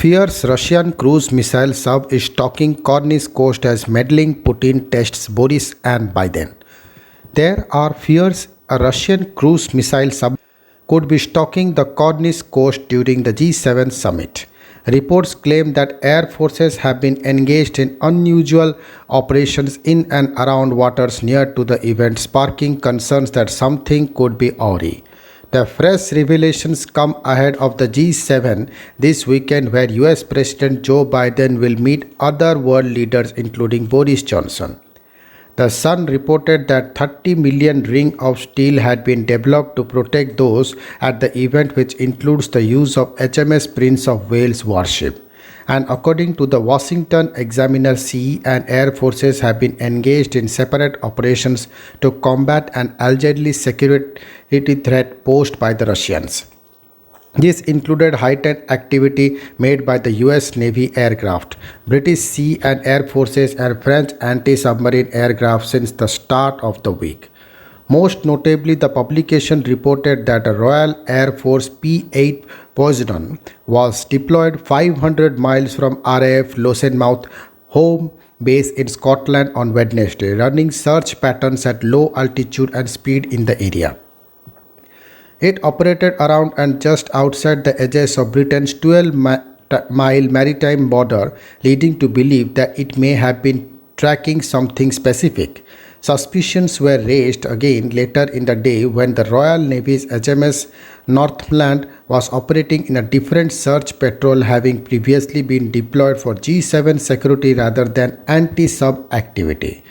Fears Russian cruise missile sub is stalking Cornish coast as meddling Putin tests Boris and Biden. There are fears a Russian cruise missile sub could be stalking the Cornish coast during the G7 summit. Reports claim that air forces have been engaged in unusual operations in and around waters near to the event, sparking concerns that something could be awry. The fresh revelations come ahead of the G7 this weekend, where US President Joe Biden will meet other world leaders including Boris Johnson. The Sun reported that 30 million rings of steel had been developed to protect those at the event, which includes the use of HMS Prince of Wales warship. And according to the Washington Examiner, sea and air forces have been engaged in separate operations to combat an allegedly security threat posed by the Russians. This included heightened activity made by the US Navy aircraft, British Sea and Air Forces, and French anti-submarine aircraft since the start of the week. Most notably, the publication reported that a Royal Air Force P-8 Poseidon was deployed 500 miles from RAF Lossiemouth home base in Scotland on Wednesday, running search patterns at low altitude and speed in the area. It operated around and just outside the edges of Britain's 12-mile maritime border, leading to believe that it may have been tracking something specific. Suspicions were raised again later in the day when the Royal Navy's HMS Northumberland was operating in a different search patrol, having previously been deployed for G7 security rather than anti-sub activity.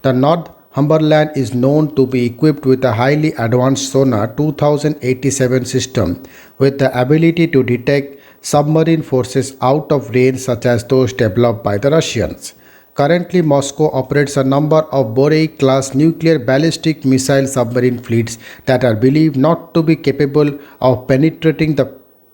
The Northumberland is known to be equipped with a highly advanced sonar 2087 system with the ability to detect submarine forces out of range, such as those developed by the Russians. Currently, Moscow operates a number of Borei-class nuclear ballistic missile submarine fleets that are believed not to be capable of penetrating the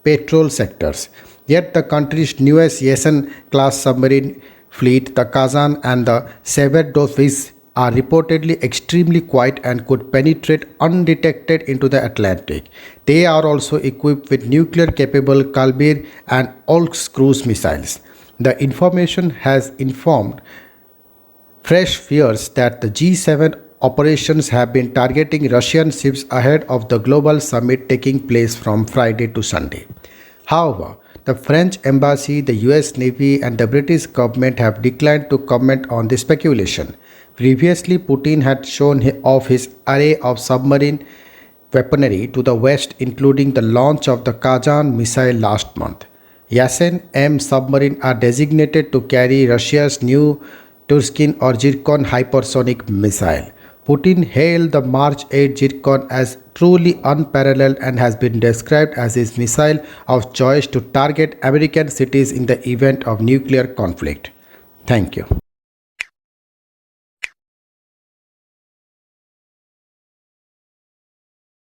patrol sectors. Yet the country's newest Yeltsin-class submarine fleet, the Kazan and the Severdovsk, are reportedly extremely quiet and could penetrate undetected into the Atlantic. They are also equipped with nuclear-capable Kalibr and Oryx cruise missiles. The information has informed fresh fears that the G7 operations have been targeting Russian ships ahead of the global summit taking place from Friday to Sunday. However, the French embassy, the US Navy, and the British government have declined to comment on this speculation. Previously, Putin had shown off his array of submarine weaponry to the West, including the launch of the Kazan missile last month. Yasen-M submarines are designated to carry Russia's new Turskin or Zircon hypersonic missile. Putin hailed the March 8 Zircon as truly unparalleled and has been described as his missile of choice to target American cities in the event of nuclear conflict. Thank you.